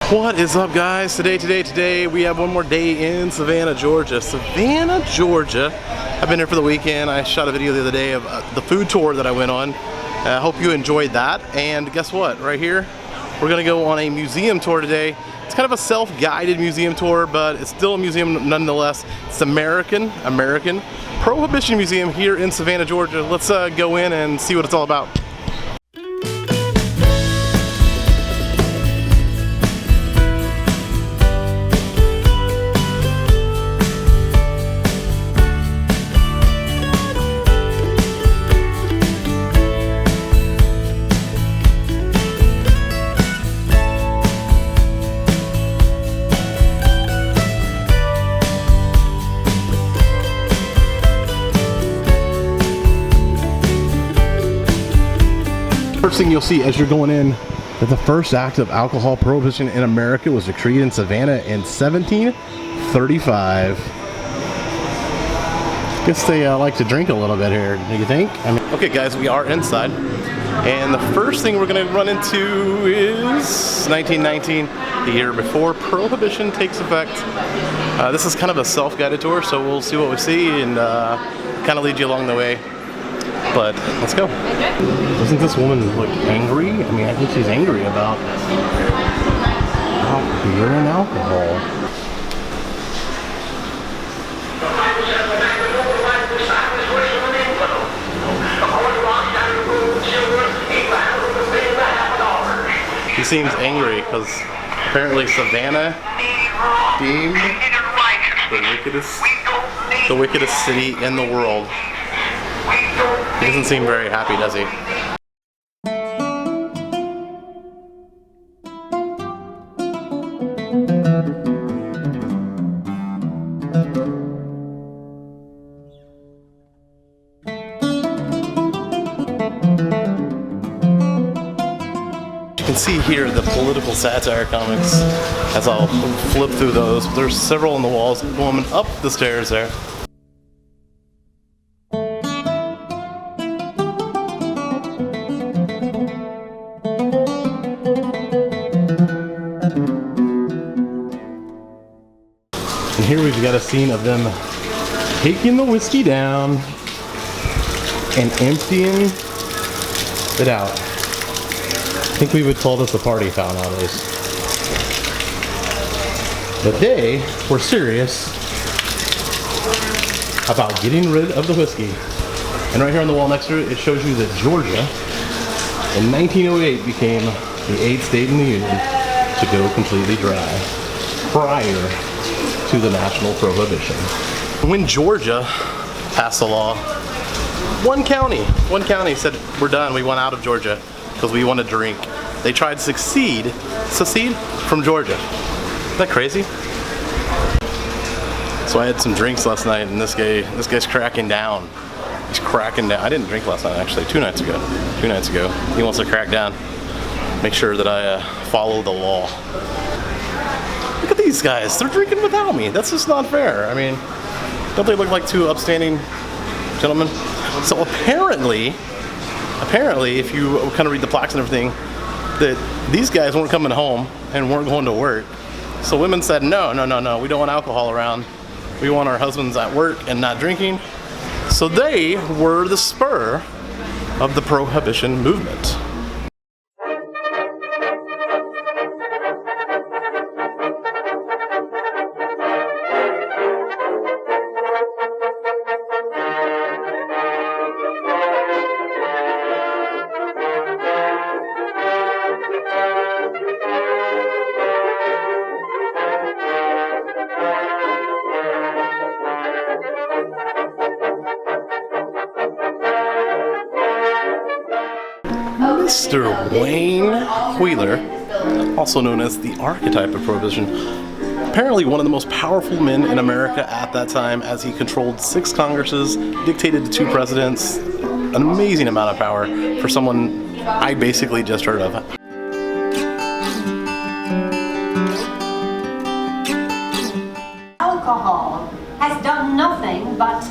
What is up, guys? Today we have one more day in Savannah, Georgia. Savannah, Georgia. I've been here for the weekend. I shot a video the other day of the food tour that I went on. I hope you enjoyed that. And guess what? Right here, we're gonna go on a museum tour today. It's kind of a self-guided museum tour, but it's still a museum nonetheless. It's American Prohibition Museum here in Savannah, Georgia. Let's go in and see what it's all about. First thing you'll see as you're going in, that the first act of alcohol prohibition in America was decreed in Savannah in 1735. Guess they like to drink a little bit here, do you think? Okay guys, we are inside, and the first thing we're going to run into is 1919, the year before Prohibition takes effect. This is kind of a self-guided tour, so we'll see what we see and kind of lead you along the way. But let's go. Doesn't this woman look angry? I mean, I think she's angry about beer and alcohol. She seems angry because apparently Savannah deemed the wickedest city in the world. He doesn't seem very happy, does he? You can see here the political satire comics as I'll flip through those. There's several on the walls going up the stairs there. And here we've got a scene of them taking the whiskey down and emptying it out. I think we would call this a party foul nowadays. But they were serious about getting rid of the whiskey. And right here on the wall next to it, it shows you that Georgia in 1908 became the 8th state in the Union to go completely dry prior to the national prohibition. When Georgia passed the law, one county said, we're done, we want out of Georgia because we want to drink. They tried to secede from Georgia. Isn't that crazy? So I had some drinks last night, and this guy's cracking down. He's cracking down. I didn't drink last night, actually, 2 nights ago. 2 nights ago. He wants to crack down. Make sure that I follow the law. Look at these guys, they're drinking without me. That's just not fair. I mean, don't they look like 2 upstanding gentlemen? So apparently, if you kind of read the plaques and everything, that these guys weren't coming home and weren't going to work. So women said, no, we don't want alcohol around. We want our husbands at work and not drinking. So they were the spur of the Prohibition movement. Mr. Wayne Wheeler, also known as the archetype of Prohibition, apparently one of the most powerful men in America at that time, as he controlled 6 Congresses, dictated to 2 presidents, an amazing amount of power for someone I basically just heard of. Alcohol has done nothing but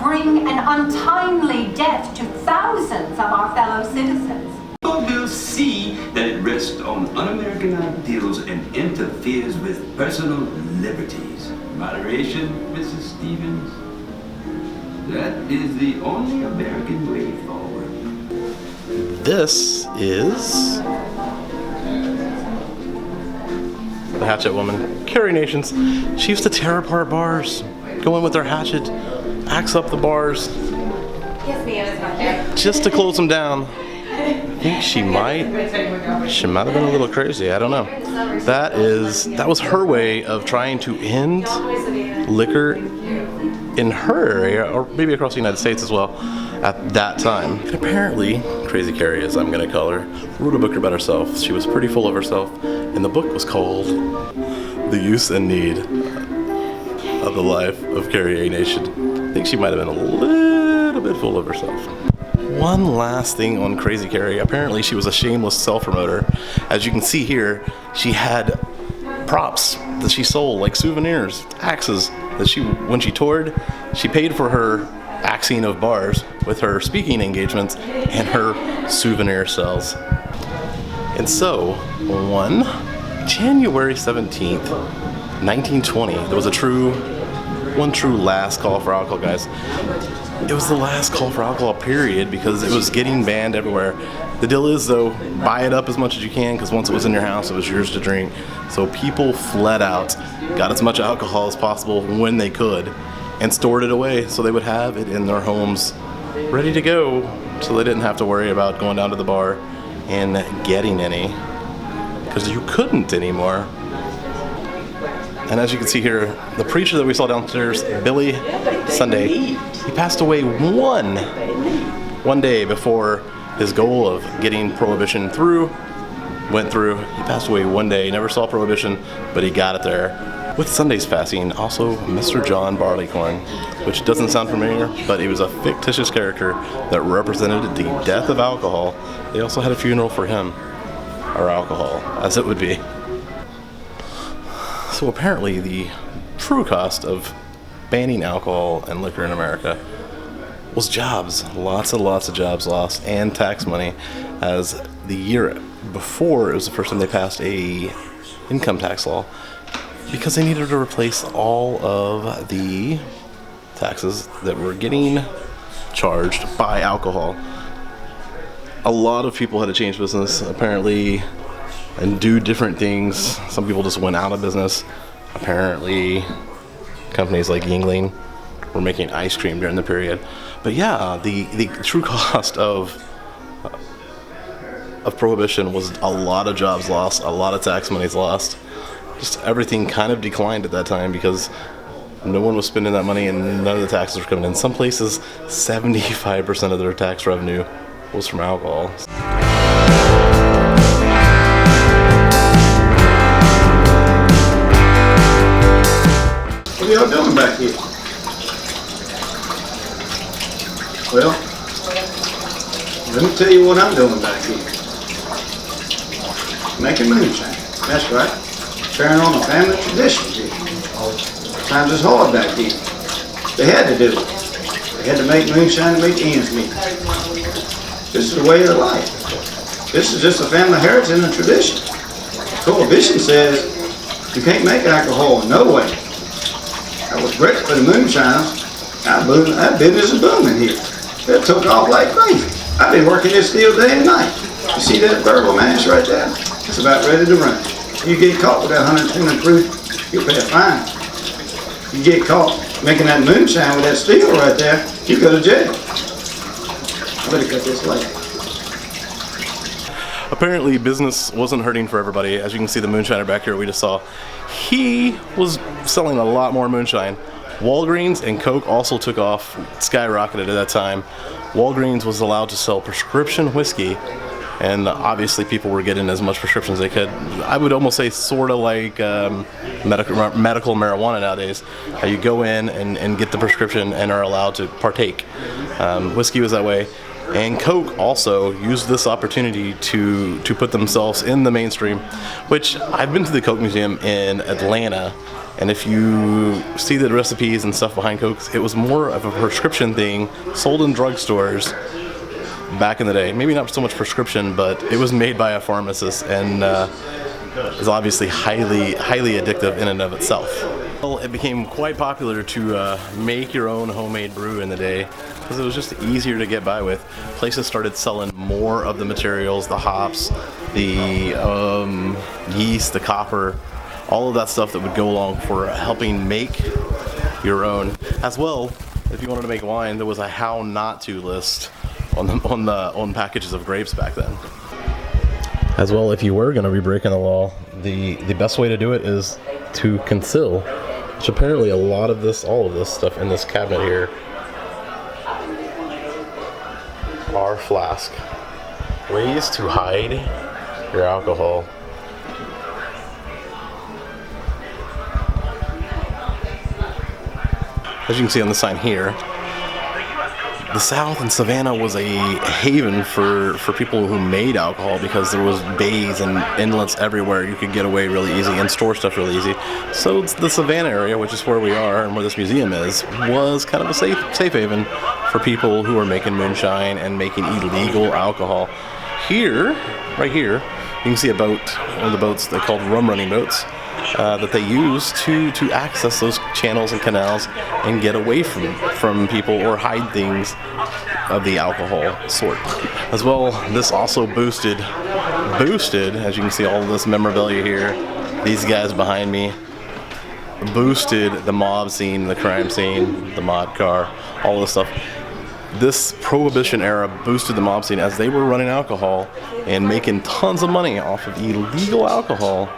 bring an untimely death to thousands of our fellow citizens. But we'll see that it rests on un-American ideals and interferes with personal liberties. Moderation, Mrs. Stevens. That is the only American way forward. This is the hatchet woman, Carrie Nations. She used to tear apart bars, go in with her hatchet, axe up the bars, just to close them down. I think she might have been a little crazy. I don't know. That was her way of trying to end liquor in her area, or maybe across the United States as well, at that time. And apparently, Crazy Carrie, as I'm going to call her, wrote a book about herself. She was pretty full of herself, and the book was called The Use and Need of the Life of Carrie A. Nation. I think she might have been a little bit full of herself. One last thing on Crazy Carrie. Apparently, she was a shameless self-promoter. As you can see here, she had props that she sold, like souvenirs, axes, that when she toured, she paid for her axing of bars with her speaking engagements and her souvenir sales. And so, on January 17th, 1920, there was one true last call for alcohol, guys. It was the last call for alcohol, period, because it was getting banned everywhere. The deal is, though, buy it up as much as you can, because once it was in your house, it was yours to drink. So people fled out, got as much alcohol as possible when they could, and stored it away so they would have it in their homes ready to go, so they didn't have to worry about going down to the bar and getting any, because you couldn't anymore. And as you can see here, the preacher that we saw downstairs, Billy Sunday, he passed away one day before his goal of getting Prohibition went through. He passed away one day. He never saw Prohibition, but he got it there. With Sunday's passing, also Mr. John Barleycorn, which doesn't sound familiar, but he was a fictitious character that represented the death of alcohol. They also had a funeral for him, or alcohol, as it would be. So apparently the true cost of banning alcohol and liquor in America was jobs. Lots and lots of jobs lost and tax money, as the year before it was the first time they passed a income tax law, because they needed to replace all of the taxes that were getting charged by alcohol. A lot of people had to change business, apparently, and do different things. Some people just went out of business. Apparently, companies like Yingling were making ice cream during the period. But yeah, the true cost of Prohibition was a lot of jobs lost, a lot of tax monies lost. Just everything kind of declined at that time because no one was spending that money and none of the taxes were coming in. Some places, 75% of their tax revenue was from alcohol. What are y'all doing back here? Well, let me tell you what I'm doing back here. Making moonshine. That's right. Carrying on a family tradition here. Times is hard back here. They had to do it. They had to make moonshine to make ends meet. This is the way of life. This is just a family heritage and a tradition. Prohibition says you can't make alcohol in no way. I was great for the moonshiners. That business is booming here. It took off like crazy. I've been working this deal day and night. You see that burgle mash right there? It's about ready to run. You get caught with that 120 proof, you'll pay a fine. You get caught making that moonshine with that steel right there, you go to jail. I better cut this later. Apparently business wasn't hurting for everybody. As you can see, the moonshiner back here we just saw, he was selling a lot more moonshine. Walgreens and Coke also took off, skyrocketed at that time. Walgreens was allowed to sell prescription whiskey, and obviously people were getting as much prescriptions as they could. I would almost say sort of like medical marijuana nowadays. How you go in and get the prescription and are allowed to partake. Whiskey was that way. And Coke also used this opportunity to put themselves in the mainstream, which I've been to the Coke Museum in Atlanta, and if you see the recipes and stuff behind Coke, it was more of a prescription thing sold in drugstores back in the day. Maybe not so much prescription, but it was made by a pharmacist, and is obviously highly addictive in and of itself. Well, it became quite popular to make your own homemade brew in the day because it was just easier to get by with. Places started selling more of the materials, the hops, the yeast, the copper, all of that stuff that would go along for helping make your own. As well, if you wanted to make wine, there was a how not to list on packages of grapes back then. As well, if you were going to be breaking the law, the best way to do it is to conceal, which apparently all of this stuff in this cabinet here are flask. Ways to hide your alcohol. As you can see on the sign here, the South and Savannah was a haven for people who made alcohol because there was bays and inlets everywhere. You could get away really easy and store stuff really easy. So the Savannah area, which is where we are and where this museum is, was kind of a safe haven for people who were making moonshine and making illegal alcohol. Here, right here, you can see a boat, one of the boats they called rum running boats, that they use to access those channels and canals and get away from people or hide things of the alcohol sort. As well, this also boosted, as you can see all of this memorabilia here, these guys behind me, boosted the mob scene, the crime scene, the mod car, all this stuff. This Prohibition era boosted the mob scene as they were running alcohol and making tons of money off of illegal alcohol,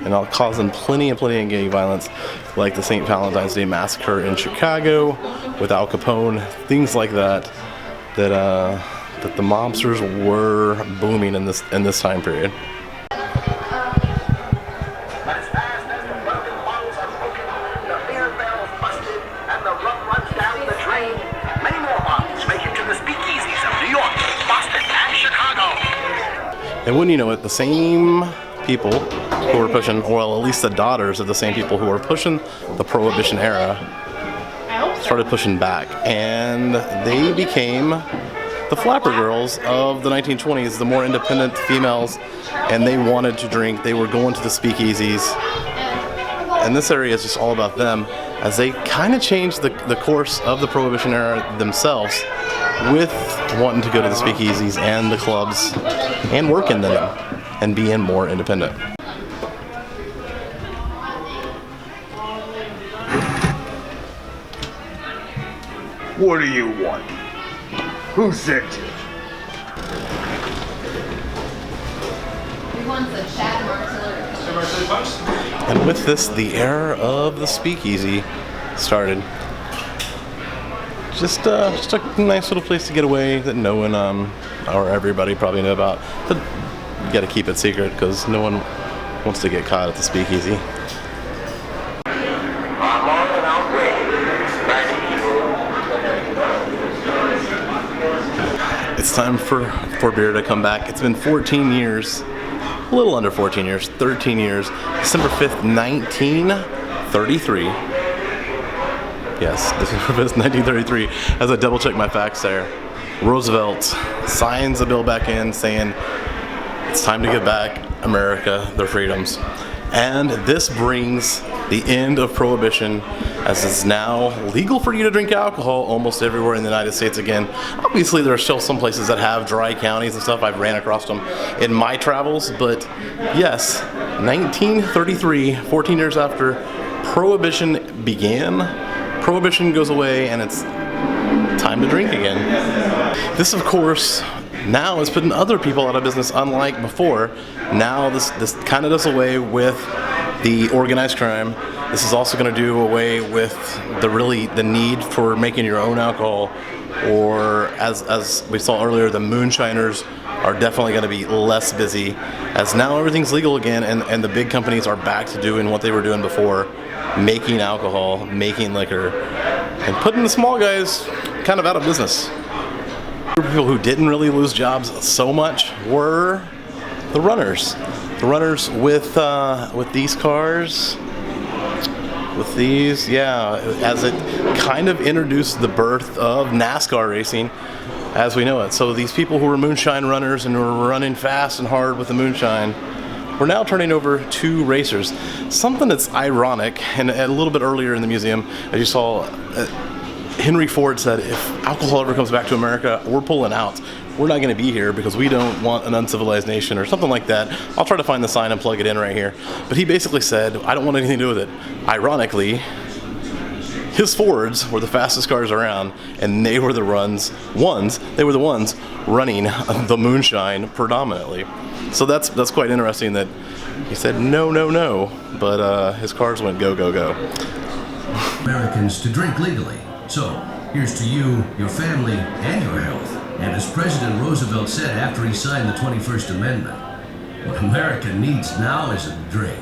and causing plenty of gang violence, like the St. Valentine's Day Massacre in Chicago with Al Capone, things like that the mobsters were booming in this time period. And wouldn't you know it, the same people who were pushing, well, at least the daughters of the same people who were pushing the Prohibition era started pushing back, and they became the flapper girls of the 1920s, the more independent females, and they wanted to drink. They were going to the speakeasies, and this area is just all about them as they kind of changed the course of the Prohibition era themselves with wanting to go to the speakeasies and the clubs and work in them and being more independent. What do you want? Who sent you? We want the Shad Martilla. And with this, the era of the speakeasy started. Just a nice little place to get away that no one or everybody probably knew about. But you got to keep it secret because no one wants to get caught at the speakeasy. It's time for beer to come back. It's been 14 years, a little under 14 years, 13 years. December 5th, 1933. Yes, December 5th, 1933. As I double check my facts there, Roosevelt signs the bill back in saying it's time to give back America their freedoms. And this brings the end of Prohibition, as it's now legal for you to drink alcohol almost everywhere in the United States again. Obviously, there are still some places that have dry counties and stuff. I've ran across them in my travels, but yes, 1933, 14 years after Prohibition began, Prohibition goes away and it's time to drink again. This, of course, now is putting other people out of business, unlike before. Now this kind of does away with the organized crime. This is also going to do away with the need for making your own alcohol, or as we saw earlier, the moonshiners are definitely going to be less busy, as now everything's legal again, and the big companies are back to doing what they were doing before, making alcohol, making liquor, and putting the small guys kind of out of business. People who didn't really lose jobs so much were the runners. The runners with these cars, with these, yeah, as it kind of introduced the birth of NASCAR racing as we know it. So these people who were moonshine runners and were running fast and hard with the moonshine we're now turning over to racers. Something that's ironic, and a little bit earlier in the museum, as you saw, Henry Ford said, if alcohol ever comes back to America, we're pulling out. We're not going to be here because we don't want an uncivilized nation or something like that. I'll try to find the sign and plug it in right here. But he basically said, I don't want anything to do with it. Ironically, his Fords were the fastest cars around, and they were the ones running the Moonshine predominantly. So that's quite interesting that he said no, no, no, but his cars went go, go, go. Americans to drink legally. So, here's to you, your family, and your health. And as President Roosevelt said after he signed the 21st Amendment, what America needs now is a drink.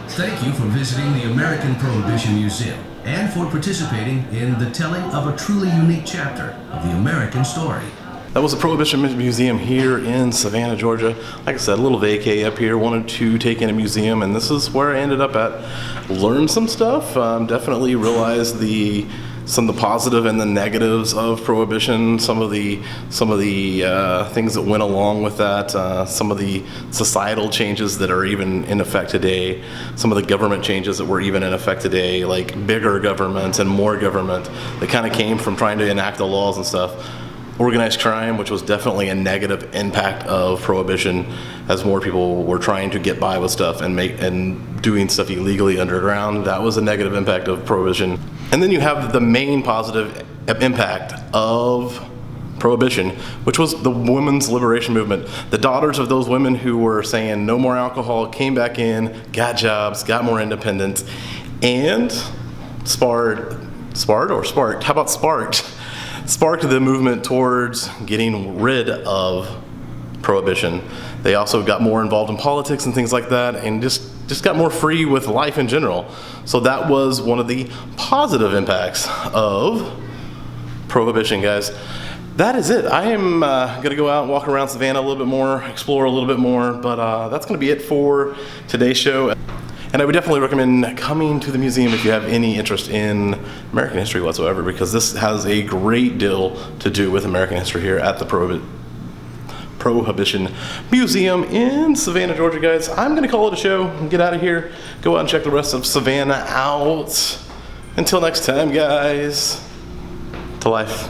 Thank you for visiting the American Prohibition Museum and for participating in the telling of a truly unique chapter of the American story. That was the Prohibition Museum here in Savannah, Georgia. Like I said, a little vacay up here. Wanted to take in a museum, and this is where I ended up at. Learned some stuff. Definitely realized some of the positive and the negatives of prohibition. Some of the things that went along with that. Some of the societal changes that are even in effect today. Some of the government changes that were even in effect today, like bigger government and more government, that kind of came from trying to enact the laws and stuff. Organized crime, which was definitely a negative impact of prohibition, as more people were trying to get by with stuff and doing stuff illegally underground. That was a negative impact of prohibition. And then you have the main positive impact of prohibition, which was the women's liberation movement. The daughters of those women who were saying no more alcohol came back in, got jobs, got more independence, and sparked the movement towards getting rid of prohibition. They also got more involved in politics and things like that, and just got more free with life in general. So that was one of the positive impacts of prohibition, guys. That is it. I am gonna go out and walk around Savannah a little bit more, explore a little bit more, but that's gonna be it for today's show. And I would definitely recommend coming to the museum if you have any interest in American history whatsoever, because this has a great deal to do with American history here at the Prohibition Museum in Savannah, Georgia, guys. I'm gonna call it a show and get out of here. Go out and check the rest of Savannah out. Until next time, guys, to life.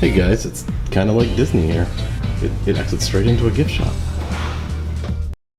Hey guys, it's kind of like Disney here. It exits straight into a gift shop.